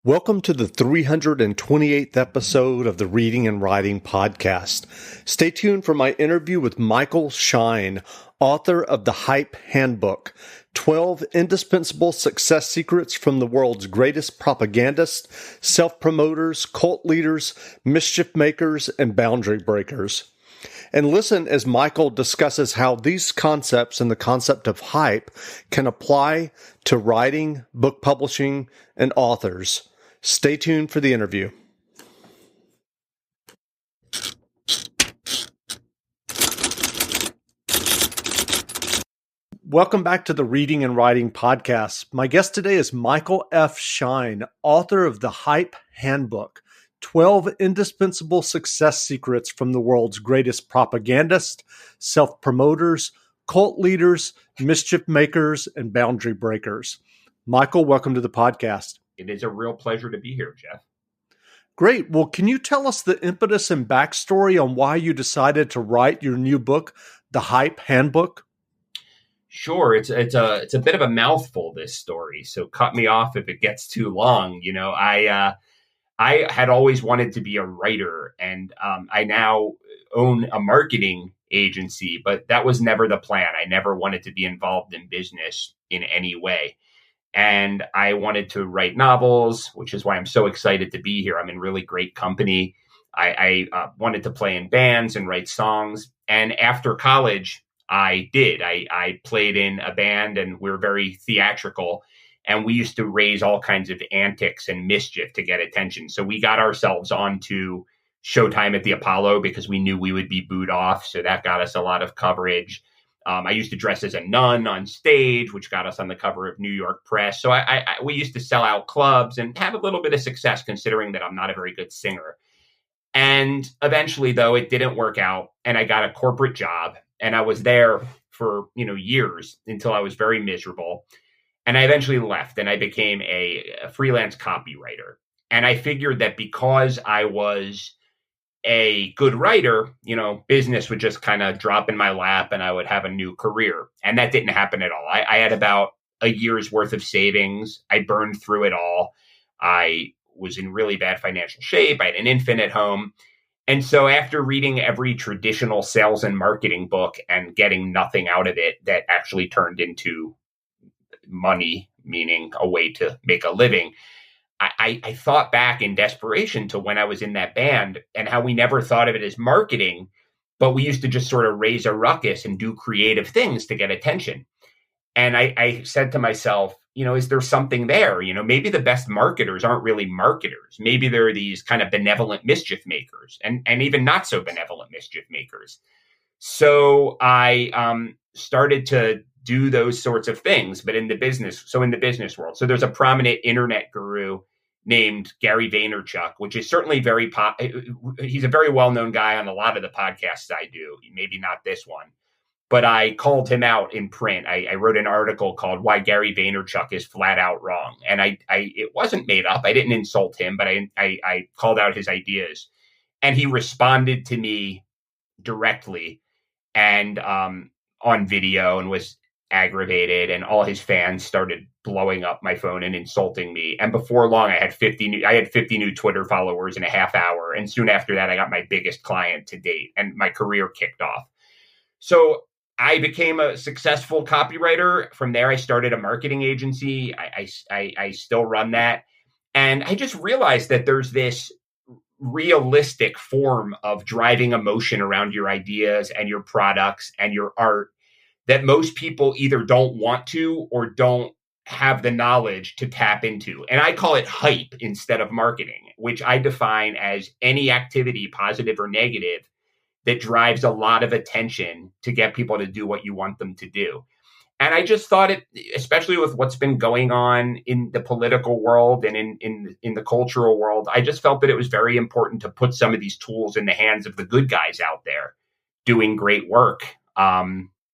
Welcome to the 328th episode of the Reading and Writing Podcast. Stay tuned for my interview with Michael Schein, author of The Hype Handbook, 12 Indispensable Success Secrets from the World's Greatest Propagandists, Self-Promoters, Cult Leaders, Mischief Makers, and Boundary Breakers. And listen as Michael discusses how these concepts and the concept of hype can apply to writing, book publishing, and authors. Stay tuned for the interview. Welcome back to the Reading and Writing Podcast. My guest today is Michael F Schein, author of The Hype Handbook, 12 Indispensable Success Secrets from the World's Greatest Propagandists, Self-Promoters, Cult Leaders, Mischief Makers, and Boundary Breakers. Michael, welcome to the podcast. It is a real pleasure to be here, Jeff. Great. Well, can you tell us the impetus and backstory on why you decided to write your new book, The Hype Handbook? Sure. It's a bit of a mouthful, this story, so cut me off if it gets too long. You know, I had always wanted to be a writer, and I now own a marketing agency, but that was never the plan. I never wanted to be involved in business in any way. And I wanted to write novels, which is why I'm so excited to be here. I'm in really great company. I wanted to play in bands and write songs. And after college, I did. I played in a band, and we were very theatrical. And we used to raise all kinds of antics and mischief to get attention. So we got ourselves onto Showtime at the Apollo because we knew we would be booed off. So that got us a lot of coverage. I used to dress as a nun on stage, which got us on the cover of New York Press. So we used to sell out clubs and have a little bit of success, considering that I'm not a very good singer. And eventually, though, it didn't work out, and I got a corporate job, and I was there for years until I was very miserable. And I eventually left, and I became a freelance copywriter. And I figured that because I was a good writer, business would just kind of drop in my lap and I would have a new career. And that didn't happen at all. I had about a year's worth of savings. I burned through it all. I was in really bad financial shape. I had an infant at home. And so after reading every traditional sales and marketing book and getting nothing out of it that actually turned into money, meaning a way to make a living, I thought back in desperation to when I was in that band and how we never thought of it as marketing, but we used to just sort of raise a ruckus and do creative things to get attention. And I said to myself, is there something there? Maybe the best marketers aren't really marketers. Maybe they're these kind of benevolent mischief makers and even not so benevolent mischief makers. So I started to do those sorts of things, but in the business world. So there's a prominent internet guru named Gary Vaynerchuk, which is certainly he's a very well-known guy on a lot of the podcasts I do, maybe not this one, but I called him out in print. I wrote an article called Why Gary Vaynerchuk is Flat Out Wrong. And it wasn't made up. I didn't insult him, but I called out his ideas, and he responded to me directly and on video, and was aggravated, and all his fans started blowing up my phone and insulting me. And before long, I had 50 new Twitter followers in a half hour. And soon after that, I got my biggest client to date, and my career kicked off. So I became a successful copywriter. From there, I started a marketing agency. I still run that. And I just realized that there's this realistic form of driving emotion around your ideas and your products and your art that most people either don't want to or don't have the knowledge to tap into. And I call it hype instead of marketing, which I define as any activity, positive or negative, that drives a lot of attention to get people to do what you want them to do. And I just thought it, especially with what's been going on in the political world and in the cultural world, I just felt that it was very important to put some of these tools in the hands of the good guys out there doing great work,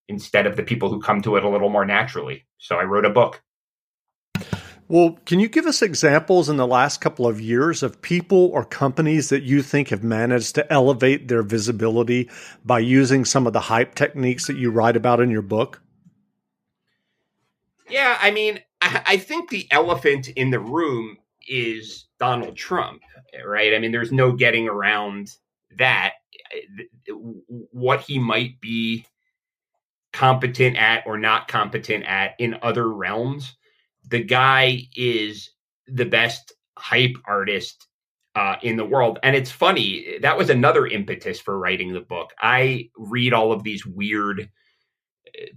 instead of the people who come to it a little more naturally. So I wrote a book. Well, can you give us examples in the last couple of years of people or companies that you think have managed to elevate their visibility by using some of the hype techniques that you write about in your book? Yeah, I mean, I think the elephant in the room is Donald Trump, right? I mean, there's no getting around that. What he might be competent at or not competent at in other realms, the guy is the best hype artist in the world. And it's funny, that was another impetus for writing the book. I read all of these weird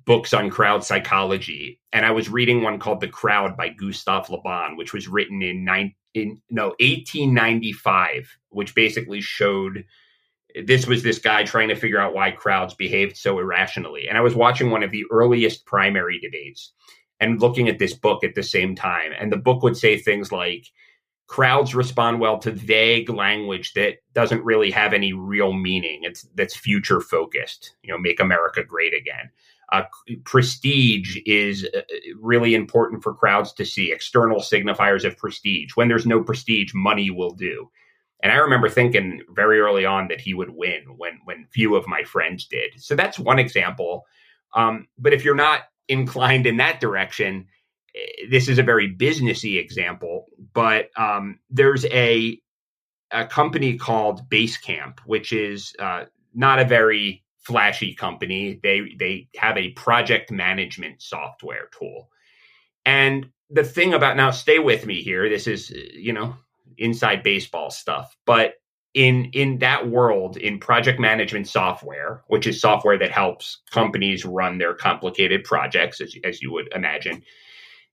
books on crowd psychology, and I was reading one called The Crowd by Gustave Le Bon, which was written in 1895, which basically showed this was this guy trying to figure out why crowds behaved so irrationally. And I was watching one of the earliest primary debates and looking at this book at the same time. And the book would say things like, crowds respond well to vague language that doesn't really have any real meaning. That's future focused, make America great again. Prestige is really important for crowds to see, external signifiers of prestige. When there's no prestige, money will do. And I remember thinking very early on that he would win when few of my friends did. So that's one example. But if you're not inclined in that direction, this is a very businessy example. But there's a company called Basecamp, which is not a very flashy company. They have a project management software tool. And the thing about, now stay with me here, this is, inside baseball stuff, but in that world, in project management software, which is software that helps companies run their complicated projects, as you would imagine,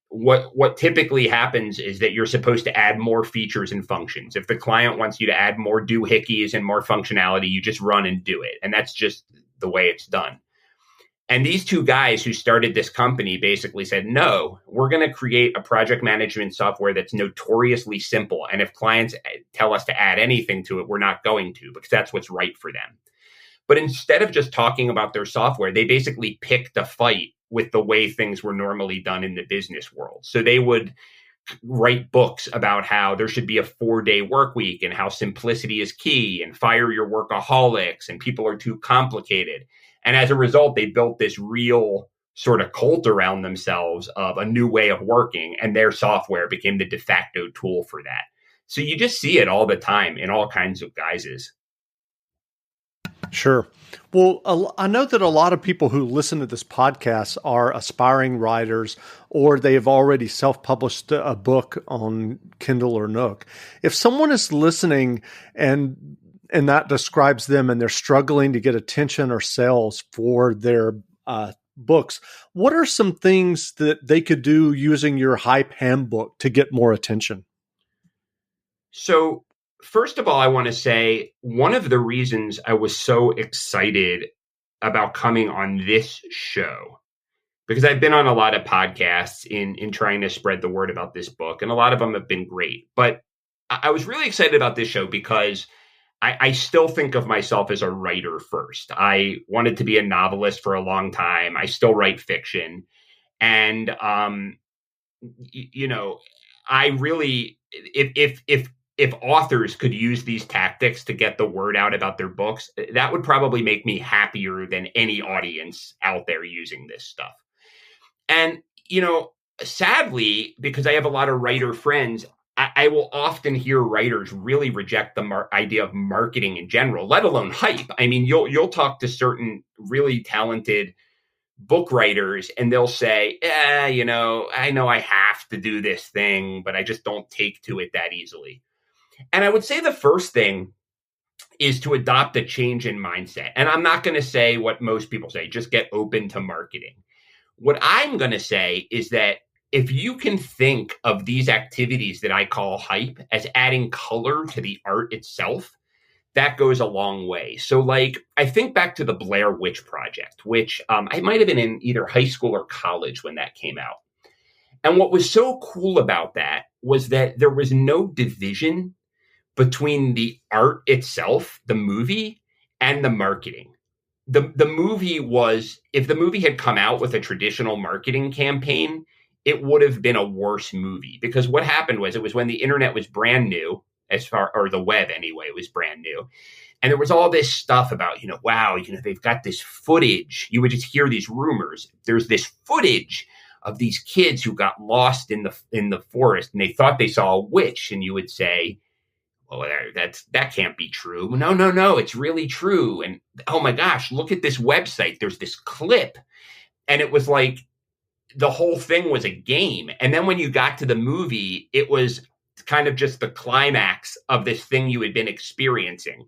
what typically happens is that you're supposed to add more features and functions. If the client wants you to add more doohickeys and more functionality, you just run and do it. And that's just the way it's done. And these two guys who started this company basically said, no, we're going to create a project management software that's notoriously simple. And if clients tell us to add anything to it, we're not going to, because that's what's right for them. But instead of just talking about their software, they basically picked a fight with the way things were normally done in the business world. So they would write books about how there should be a 4-day work week and how simplicity is key and fire your workaholics and people are too complicated. And as a result, they built this real sort of cult around themselves of a new way of working, and their software became the de facto tool for that. So you just see it all the time in all kinds of guises. Sure. Well, I know that a lot of people who listen to this podcast are aspiring writers, or they have already self-published a book on Kindle or Nook. If someone is listening and that describes them and they're struggling to get attention or sales for their books, what are some things that they could do using your Hype Handbook to get more attention? So first of all, I want to say one of the reasons I was so excited about coming on this show, because I've been on a lot of podcasts in trying to spread the word about this book, and a lot of them have been great. But I was really excited about this show because I still think of myself as a writer first. I wanted to be a novelist for a long time. I still write fiction. And, I really, if authors could use these tactics to get the word out about their books, that would probably make me happier than any audience out there using this stuff. And, sadly, because I have a lot of writer friends, I will often hear writers really reject the idea of marketing in general, let alone hype. I mean, you'll talk to certain really talented book writers and they'll say, I know I have to do this thing, but I just don't take to it that easily. And I would say the first thing is to adopt a change in mindset. And I'm not going to say what most people say, just get open to marketing. What I'm going to say is that if you can think of these activities that I call hype as adding color to the art itself, that goes a long way. So I think back to the Blair Witch Project, which I might have been in either high school or college when that came out. And what was so cool about that was that there was no division between the art itself, the movie, and the marketing. The movie was, if the movie had come out with a traditional marketing campaign, it would have been a worse movie, because what happened was, it was when the internet was brand new, or the web anyway, was brand new. And there was all this stuff about, wow, they've got this footage. You would just hear these rumors. There's this footage of these kids who got lost in the forest and they thought they saw a witch. And you would say, well, that can't be true. No, it's really true. And oh my gosh, look at this website. There's this clip. And it was like the whole thing was a game. And then when you got to the movie, it was kind of just the climax of this thing you had been experiencing.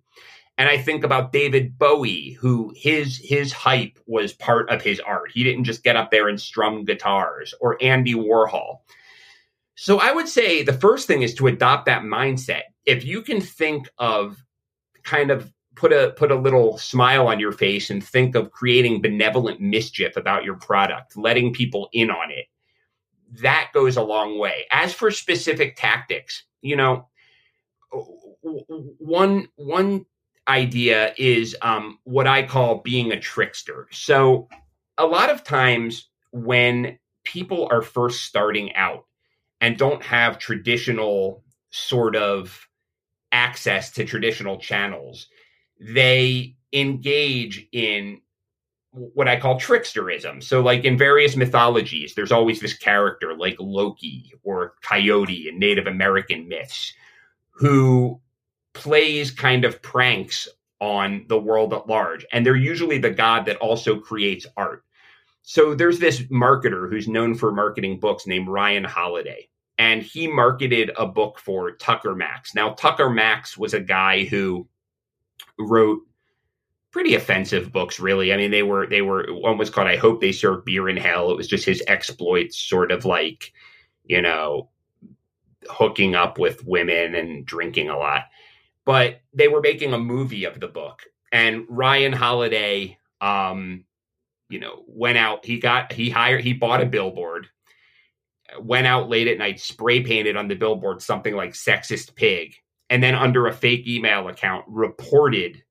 And I think about David Bowie, who his hype was part of his art. He didn't just get up there and strum guitars, or Andy Warhol. So I would say the first thing is to adopt that mindset. If you can think of kind of put a little smile on your face and think of creating benevolent mischief about your product, letting people in on it, that goes a long way. As for specific tactics, one idea is what I call being a trickster. So a lot of times when people are first starting out and don't have traditional sort of access to traditional channels, they engage in what I call tricksterism. So like in various mythologies, there's always this character like Loki or Coyote in Native American myths who plays kind of pranks on the world at large. And they're usually the god that also creates art. So there's this marketer who's known for marketing books named Ryan Holiday. And he marketed a book for Tucker Max. Now, Tucker Max was a guy who wrote pretty offensive books, really. I mean, they were one was called I Hope They Serve Beer in Hell. It was just his exploits, sort of like, hooking up with women and drinking a lot. But they were making a movie of the book. And Ryan Holiday, went out, he bought a billboard, went out late at night, spray painted on the billboard something like sexist pig, and then under a fake email account reported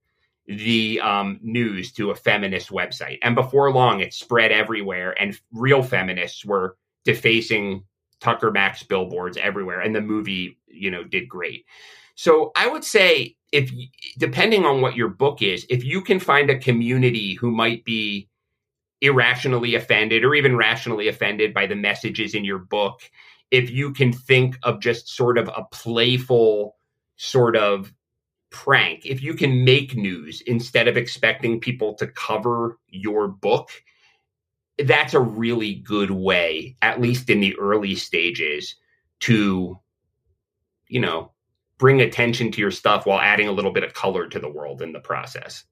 the news to a feminist website. And before long, it spread everywhere, and real feminists were defacing Tucker Max billboards everywhere. And the movie, did great. So I would say, depending on what your book is, if you can find a community who might be irrationally offended or even rationally offended by the messages in your book, if you can think of just sort of a playful sort of prank, if you can make news instead of expecting people to cover your book, that's a really good way, at least in the early stages, to, bring attention to your stuff while adding a little bit of color to the world in the process.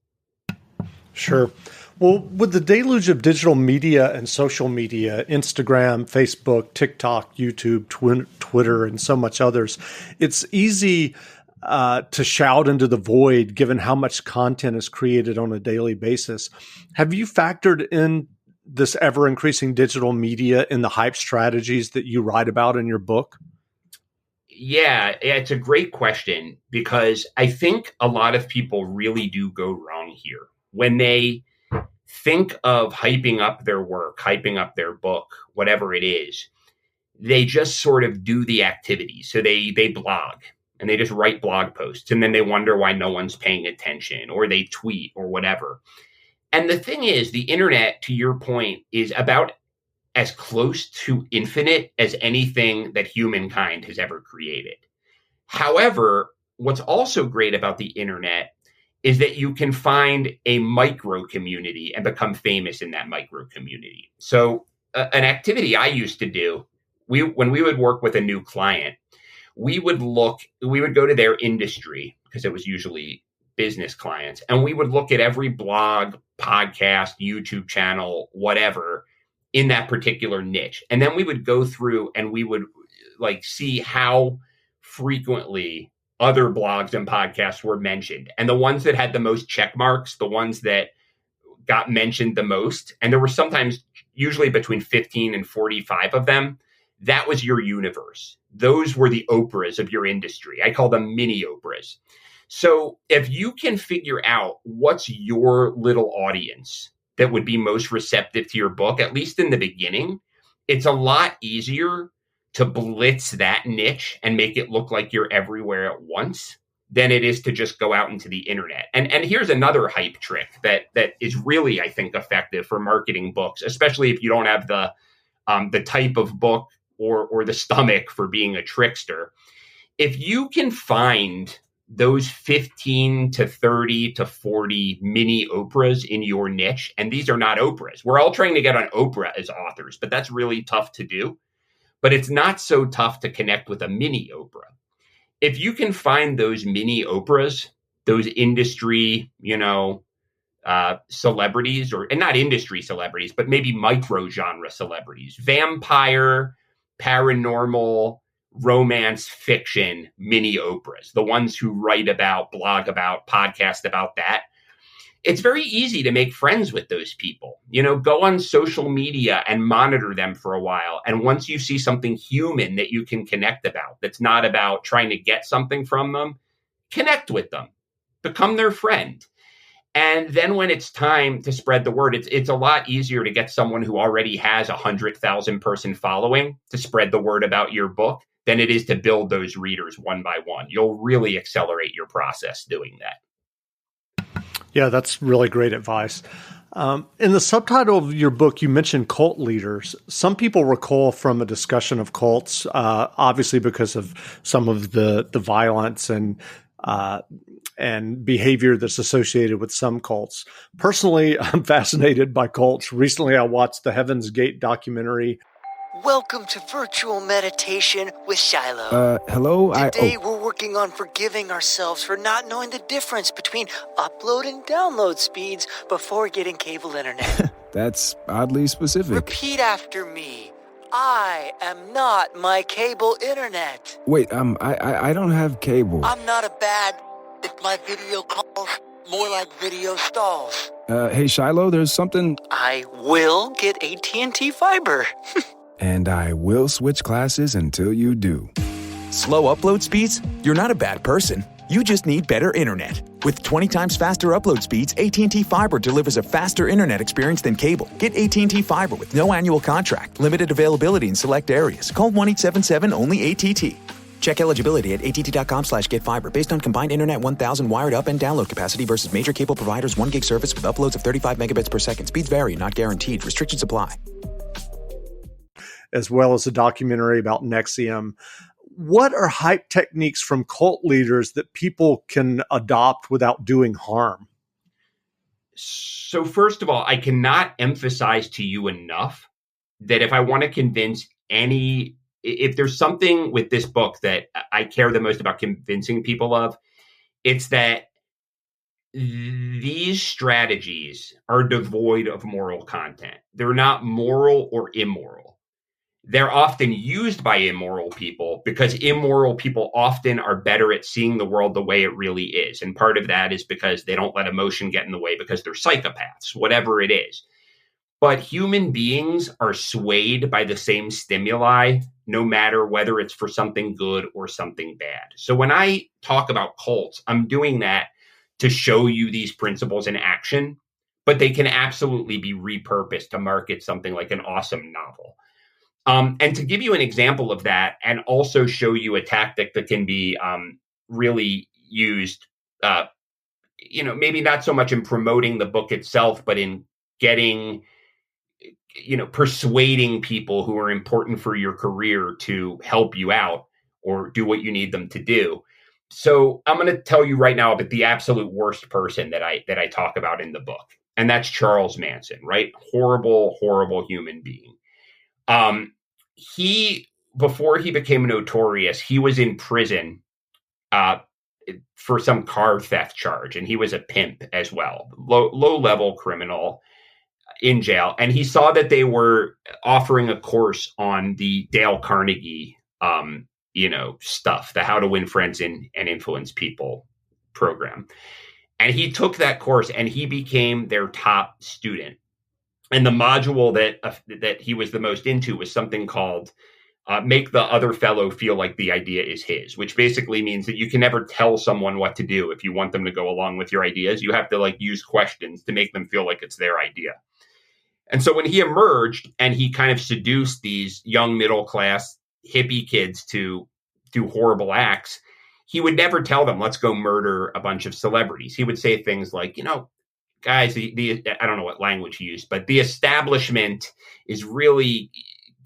Sure. Well, with the deluge of digital media and social media, Instagram, Facebook, TikTok, YouTube, Twitter, and so much others, it's easy to shout into the void given how much content is created on a daily basis. Have you factored in this ever-increasing digital media in the hype strategies that you write about in your book? Yeah, it's a great question, because I think a lot of people really do go wrong here. When they think of hyping up their work, hyping up their book, whatever it is, they just sort of do the activity. So they blog and they just write blog posts, and then they wonder why no one's paying attention, or they tweet or whatever. And the thing is, the internet, to your point, is about as close to infinite as anything that humankind has ever created. However, what's also great about the internet is that you can find a micro community and become famous in that micro community. So an activity I used to do, when we would work with a new client, we would go to their industry, because it was usually business clients, and we would look at every blog, podcast, YouTube channel, whatever, in that particular niche. And then we would go through and we would see how frequently other blogs and podcasts were mentioned, and the ones that had the most check marks, the ones that got mentioned the most. And there were sometimes usually between 15 and 45 of them. That was your universe. Those were the Oprahs of your industry. I call them mini Oprahs. So if you can figure out what's your little audience that would be most receptive to your book, at least in the beginning, it's a lot easier to blitz that niche and make it look like you're everywhere at once than it is to just go out into the internet. And here's another hype trick that is really, I think, effective for marketing books, especially if you don't have the the type of book or the stomach for being a trickster. If you can find those 15 to 30 to 40 mini Oprahs in your niche, and these are not Oprahs. We're all trying to get on Oprah as authors, but that's really tough to do. But it's not so tough to connect with a mini Oprah. If you can find those mini Oprahs, those industry, celebrities, and not industry celebrities, but maybe micro genre celebrities, vampire, paranormal, romance fiction mini Oprahs, the ones who write about, blog about, podcast about that. It's very easy to make friends with those people. Go on social media and monitor them for a while. And once you see something human that you can connect about, that's not about trying to get something from them, connect with them, become their friend. And then when it's time to spread the word, it's a lot easier to get someone who already has 100,000 person following to spread the word about your book than it is to build those readers one by one. You'll really accelerate your process doing that. Yeah, that's really great advice. In the subtitle of your book, you mentioned cult leaders. Some people recoil from a discussion of cults, obviously because of some of the violence and behavior that's associated with some cults. Personally, I'm fascinated by cults. Recently, I watched the Heaven's Gate documentary. Welcome to Virtual Meditation with Shiloh. Hello? Today we're working on forgiving ourselves for not knowing the difference between upload and download speeds before getting cable internet. That's oddly specific. Repeat after me. I am not my cable internet. Wait, I don't have cable. I'm not a bad... If my video calls, more like video stalls. Hey, Shiloh, there's something... I will get AT&T fiber. And I will switch classes until you do. Slow upload speeds? You're not a bad person. You just need better internet. With 20 times faster upload speeds, AT&T Fiber delivers a faster internet experience than cable. Get AT&T Fiber with no annual contract. Limited availability in select areas. Call 1-877-ONLY-ATT. Check eligibility at att.com/getfiber based on combined internet 1000 wired up and download capacity versus major cable providers 1 gig service with uploads of 35 megabits per second. Speeds vary, not guaranteed. Restrictions apply. As well as a documentary about Nexium. What are hype techniques from cult leaders that people can adopt without doing harm? So first of all, I cannot emphasize to you enough that if I want to convince if there's something with this book that I care the most about convincing people of, it's that these strategies are devoid of moral content. They're not moral or immoral. They're often used by immoral people because immoral people often are better at seeing the world the way it really is. And part of that is because they don't let emotion get in the way because they're psychopaths, whatever it is. But human beings are swayed by the same stimuli, no matter whether it's for something good or something bad. So when I talk about cults, I'm doing that to show you these principles in action, but they can absolutely be repurposed to market something like an awesome novel. And to give you an example of that and also show you a tactic that can be really used, maybe not so much in promoting the book itself, but in persuading people who are important for your career to help you out or do what you need them to do. So I'm going to tell you right now about the absolute worst person that I talk about in the book. And that's Charles Manson, right? Horrible, horrible human being. Before he became notorious, he was in prison for some car theft charge. And he was a pimp as well, low level criminal in jail. And he saw that they were offering a course on the Dale Carnegie, stuff, the How to Win Friends and Influence People program. And he took that course and he became their top student. And the module that he was the most into was something called Make the Other Fellow Feel Like the Idea is His, which basically means that you can never tell someone what to do if you want them to go along with your ideas. You have to use questions to make them feel like it's their idea. And so when he emerged and he kind of seduced these young middle-class hippie kids to do horrible acts, he would never tell them, let's go murder a bunch of celebrities. He would say things like, guys, I don't know what language he used, but the establishment is really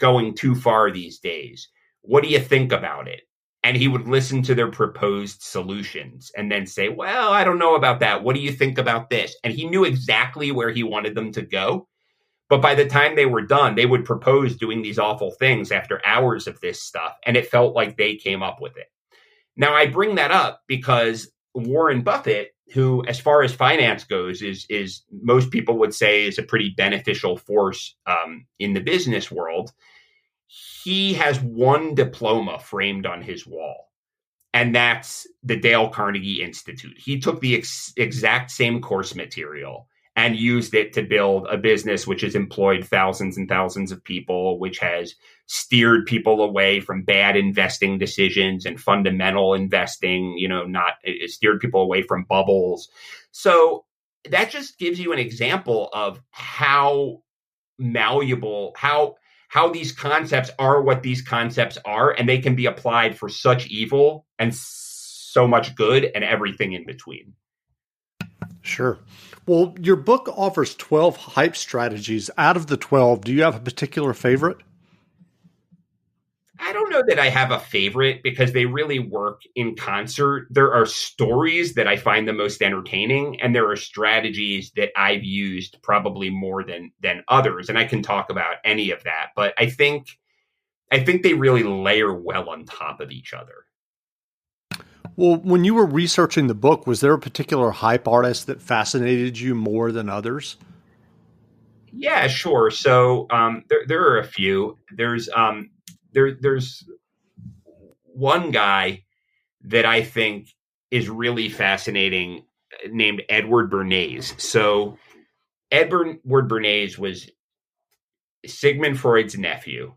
going too far these days. What do you think about it? And he would listen to their proposed solutions and then say, well, I don't know about that. What do you think about this? And he knew exactly where he wanted them to go. But by the time they were done, they would propose doing these awful things after hours of this stuff. And it felt like they came up with it. Now, I bring that up because Warren Buffett, who, as far as finance goes, is most people would say is a pretty beneficial force in the business world. He has one diploma framed on his wall, and that's the Dale Carnegie Institute. He took the exact same course material and used it to build a business which has employed thousands and thousands of people, which has steered people away from bad investing decisions and fundamental investing, not steered people away from bubbles. So that just gives you an example of how malleable, how these concepts are what these concepts are, and they can be applied for such evil and so much good and everything in between. Sure. Well, your book offers 12 hype strategies. Out of the 12, do you have a particular favorite? I don't know that I have a favorite because they really work in concert. There are stories that I find the most entertaining, and there are strategies that I've used probably more than others. And I can talk about any of that, but I think they really layer well on top of each other. Well, when you were researching the book, was there a particular hype artist that fascinated you more than others? Yeah, sure. So there are a few. There's one guy that I think is really fascinating named Edward Bernays. So Edward Bernays was Sigmund Freud's nephew,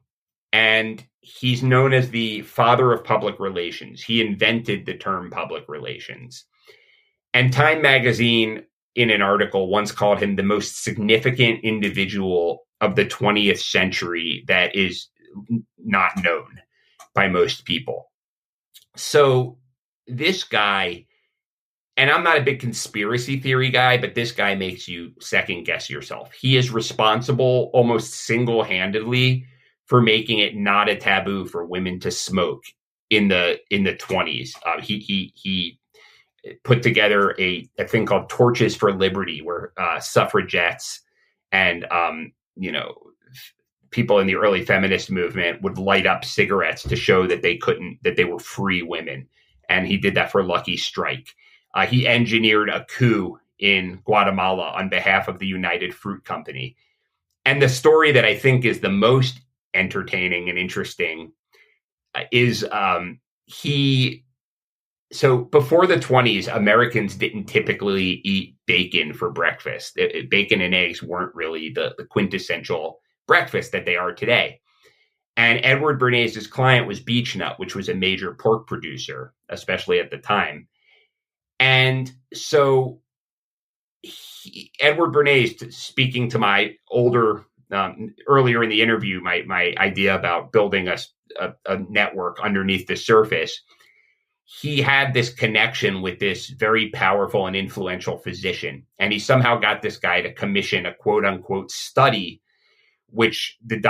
and he's known as the father of public relations. He invented the term public relations. And Time magazine, in an article, once called him the most significant individual of the 20th century that is not known by most people. So this guy, and I'm not a big conspiracy theory guy, but this guy makes you second guess yourself. He is responsible almost single-handedly for making it not a taboo for women to smoke in the 20s. He put together a thing called Torches for Liberty, where suffragettes and people in the early feminist movement would light up cigarettes to show that they were free women. And he did that for Lucky Strike. He engineered a coup in Guatemala on behalf of the United Fruit Company. And the story that I think is the most entertaining and interesting is so before the 20s, Americans didn't typically eat bacon for breakfast. Bacon and eggs weren't really the quintessential breakfast that they are today. And Edward Bernays' client was Beechnut, which was a major pork producer, especially at the time. And so Edward Bernays, speaking to my earlier in the interview, my idea about building a network underneath the surface, he had this connection with this very powerful and influential physician. And he somehow got this guy to commission a quote unquote study, which the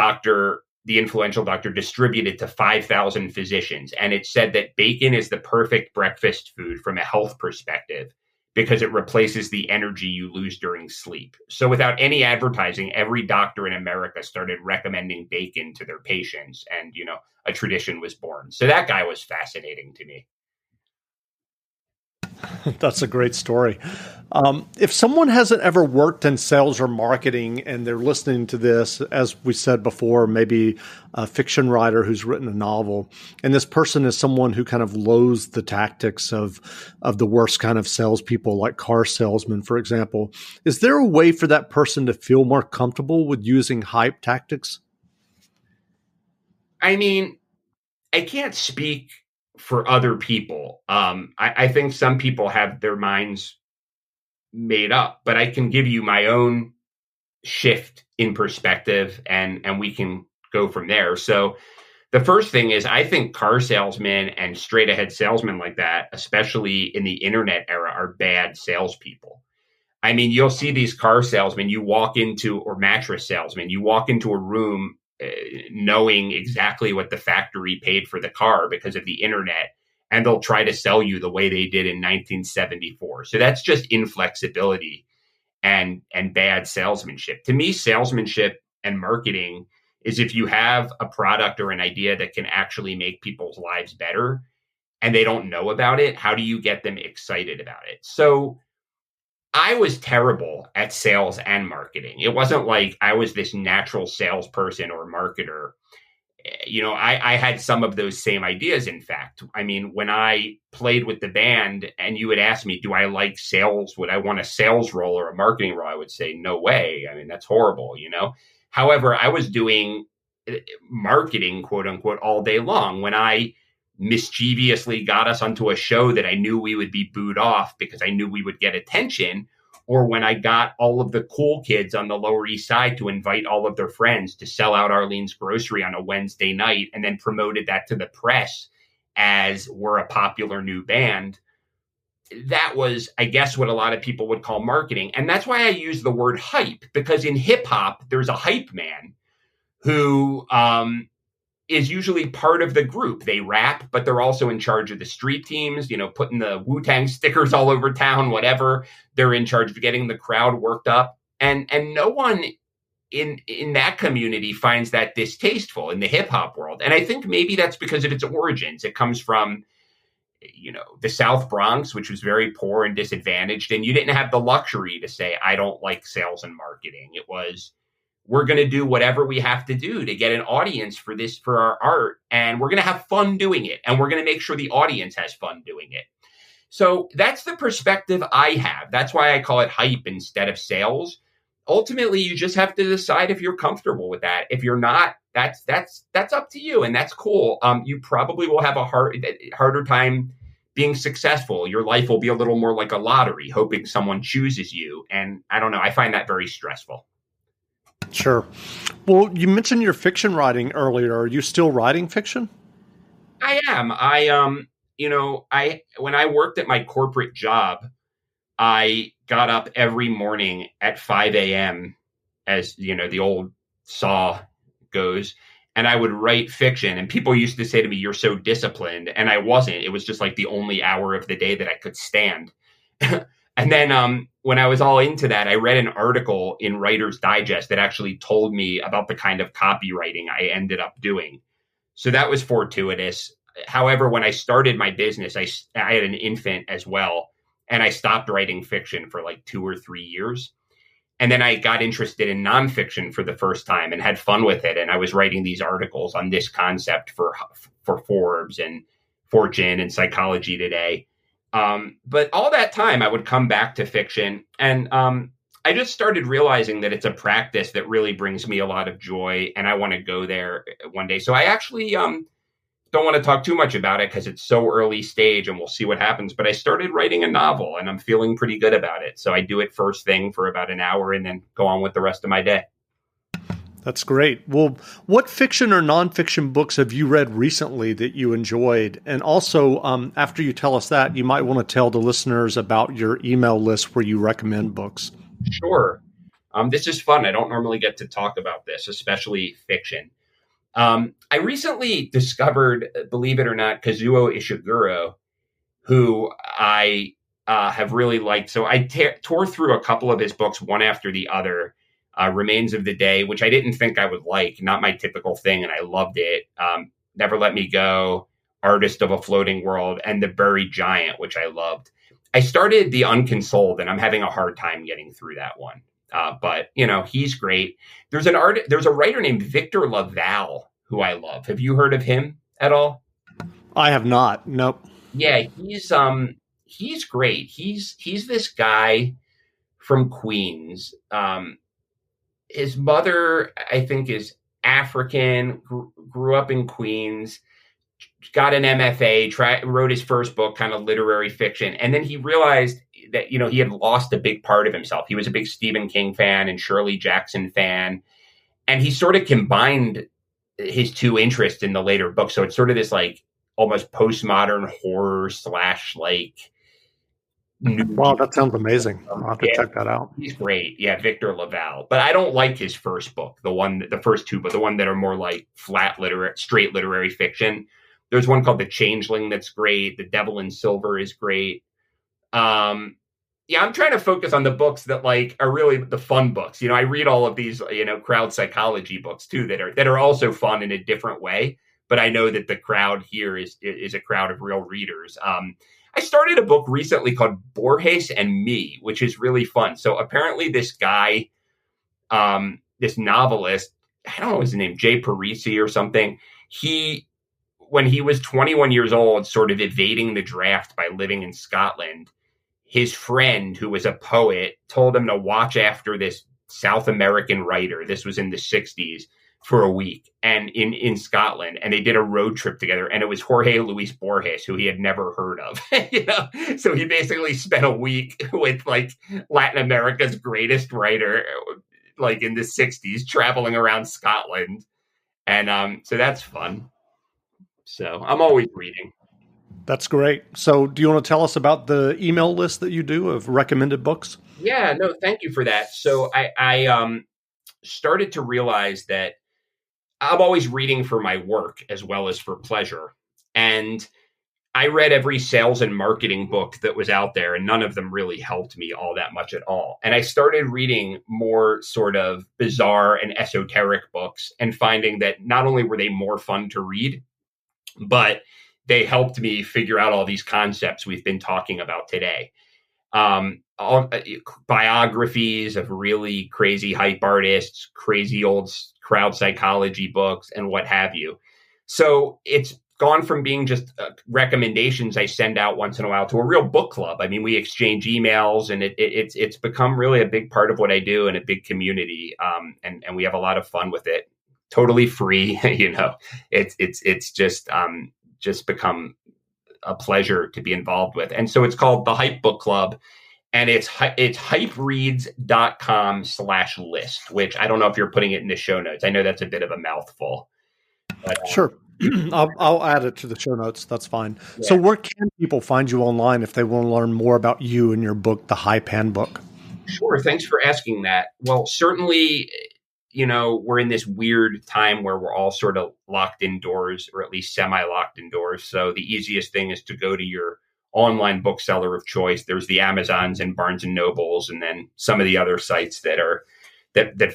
influential doctor distributed to 5,000 physicians. And it said that bacon is the perfect breakfast food from a health perspective because it replaces the energy you lose during sleep. So without any advertising, every doctor in America started recommending bacon to their patients, and, a tradition was born. So that guy was fascinating to me. That's a great story. If someone hasn't ever worked in sales or marketing and they're listening to this, as we said before, maybe a fiction writer who's written a novel, and this person is someone who kind of loathes the tactics of the worst kind of salespeople, like car salesmen, for example, is there a way for that person to feel more comfortable with using hype tactics? I mean, I can't speak for other people. I think some people have their minds made up, but I can give you my own shift in perspective, and we can go from there. So the first thing is, I think car salesmen and straight ahead salesmen like that, especially in the internet era, are bad salespeople. I mean, you'll see these car salesmen, or mattress salesmen, you walk into a room knowing exactly what the factory paid for the car because of the internet, and they'll try to sell you the way they did in 1974. So that's just inflexibility and bad salesmanship. To me, salesmanship and marketing is if you have a product or an idea that can actually make people's lives better and they don't know about it, how do you get them excited about it? So I was terrible at sales and marketing. It wasn't like I was this natural salesperson or marketer. I had some of those same ideas, in fact. I mean, when I played with the band and you would ask me, do I like sales? Would I want a sales role or a marketing role? I would say, no way. I mean, that's horrible, However, I was doing marketing, quote unquote, all day long. When I mischievously got us onto a show that I knew we would be booed off because I knew we would get attention, or when I got all of the cool kids on the Lower East Side to invite all of their friends to sell out Arlene's Grocery on a Wednesday night and then promoted that to the press as we're a popular new band, that was, I guess, what a lot of people would call marketing. And that's why I use the word hype, because in hip hop, there's a hype man who is usually part of the group. They rap, but they're also in charge of the street teams, putting the Wu-Tang stickers all over town, whatever. They're in charge of getting the crowd worked up. And no one in that community finds that distasteful in the hip hop world. And I think maybe that's because of its origins. It comes from, the South Bronx, which was very poor and disadvantaged. And you didn't have the luxury to say, I don't like sales and marketing. It was, we're going to do whatever we have to do to get an audience for our art. And we're going to have fun doing it. And we're going to make sure the audience has fun doing it. So that's the perspective I have. That's why I call it hype instead of sales. Ultimately, you just have to decide if you're comfortable with that. If you're not, that's up to you. And that's cool. You probably will have a harder time being successful. Your life will be a little more like a lottery, hoping someone chooses you. And I don't know. I find that very stressful. Sure. Well, you mentioned your fiction writing earlier. Are you still writing fiction? I am. When I worked at my corporate job, I got up every morning at 5 a.m. as, the old saw goes, and I would write fiction. And people used to say to me, you're so disciplined. And I wasn't. It was just like the only hour of the day that I could stand. And then when I was all into that, I read an article in Writer's Digest that actually told me about the kind of copywriting I ended up doing. So that was fortuitous. However, when I started my business, I had an infant as well. And I stopped writing fiction for like 2 or 3 years. And then I got interested in nonfiction for the first time and had fun with it. And I was writing these articles on this concept for Forbes and Fortune and Psychology Today. But all that time, I would come back to fiction. And I just started realizing that it's a practice that really brings me a lot of joy. And I want to go there one day. So I actually don't want to talk too much about it because it's so early stage and we'll see what happens. But I started writing a novel and I'm feeling pretty good about it. So I do it first thing for about an hour and then go on with the rest of my day. That's great. Well, what fiction or nonfiction books have you read recently that you enjoyed? And also, after you tell us that, you might want to tell the listeners about your email list where you recommend books. Sure. This is fun. I don't normally get to talk about this, especially fiction. I recently discovered, believe it or not, Kazuo Ishiguro, who I have really liked. So I tore through a couple of his books, one after the other. Remains of the Day, which I didn't think I would like, not my typical thing, and I loved it. Never Let Me Go, Artist of a Floating World, and The Buried Giant, which I loved. I started The Unconsoled, and I'm having a hard time getting through that one. But, he's great. There's a writer named Victor Lavalle who I love. Have you heard of him at all? I have not. Nope. Yeah, he's great. He's this guy from Queens. His mother, I think, is African, grew up in Queens, got an MFA, wrote his first book, kind of literary fiction. And then he realized that, he had lost a big part of himself. He was a big Stephen King fan and Shirley Jackson fan. And he sort of combined his two interests in the later book. So it's sort of this like almost postmodern horror / like new. Wow, that sounds amazing. I'll have to Yeah. check that out. He's great. Yeah, Victor Lavalle. But I don't like his first book, the first two, but the one that are more like straight literary fiction. There's one called The Changeling that's great. The Devil in Silver is great. Yeah, I'm trying to focus on the books that like are really the fun books. I read all of these, crowd psychology books too that are also fun in a different way. But I know that the crowd here is a crowd of real readers. I started a book recently called Borges and Me, which is really fun. So apparently this guy, this novelist, I don't know his name, Jay Parisi or something. When he was 21 years old, sort of evading the draft by living in Scotland, his friend, who was a poet, told him to watch after this South American writer. This was in the 60s for a week and in Scotland. And they did a road trip together. And it was Jorge Luis Borges, who he had never heard of. So he basically spent a week with like Latin America's greatest writer, like in the 60s, traveling around Scotland. And so that's fun. So I'm always reading. That's great. So do you want to tell us about the email list that you do of recommended books? Yeah, no, thank you for that. So I started to realize that I'm always reading for my work as well as for pleasure. And I read every sales and marketing book that was out there, and none of them really helped me all that much at all. And I started reading more sort of bizarre and esoteric books and finding that not only were they more fun to read, but they helped me figure out all these concepts we've been talking about today. Biographies of really crazy hype artists, crazy old crowd psychology books, and what have you. So it's gone from being just recommendations I send out once in a while to a real book club. I mean, we exchange emails, and it's become really a big part of what I do and a big community. And we have a lot of fun with it. Totally free, It's just become a pleasure to be involved with. And so it's called the Hype Book Club, and it's hypereads.com/list, which I don't know if you're putting it in the show notes. I know that's a bit of a mouthful. But, Sure. I'll add it to the show notes. That's fine. Yeah. So where can people find you online if they want to learn more about you and your book, The Hype Handbook? Sure. Thanks for asking that. Well, certainly, we're in this weird time where we're all sort of locked indoors, or at least semi-locked indoors. So the easiest thing is to go to your online bookseller of choice. There's the Amazons and Barnes and Nobles, and then some of the other sites that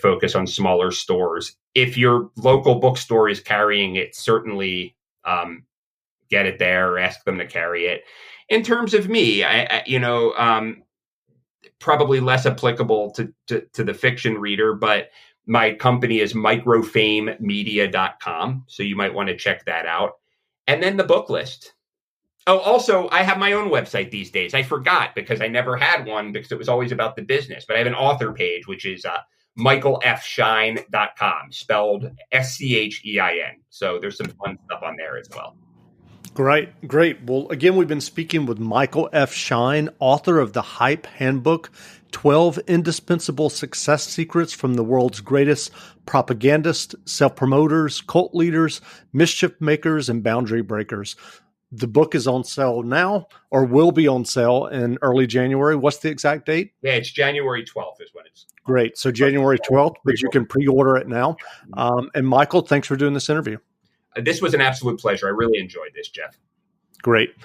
focus on smaller stores. If your local bookstore is carrying it, certainly get it there or ask them to carry it. In terms of me, probably less applicable to the fiction reader, but my company is microfamemedia.com. So you might want to check that out. And then the book list. Oh, also, I have my own website these days. I forgot because I never had one because it was always about the business. But I have an author page, which is michaelfschein.com, spelled Schein. So there's some fun stuff on there as well. Great. Well, again, we've been speaking with Michael F Schein, author of The Hype Handbook, 12 Indispensable Success Secrets from the World's Greatest Propagandists, Self-Promoters, Cult Leaders, Mischief Makers, and Boundary Breakers. The book is on sale now, or will be on sale in early January. What's the exact date? Yeah, it's January 12th is when it's. Great. So January 12th, but you can pre-order it now. And Michael, thanks for doing this interview. This was an absolute pleasure. I really enjoyed this, Jeff. Great.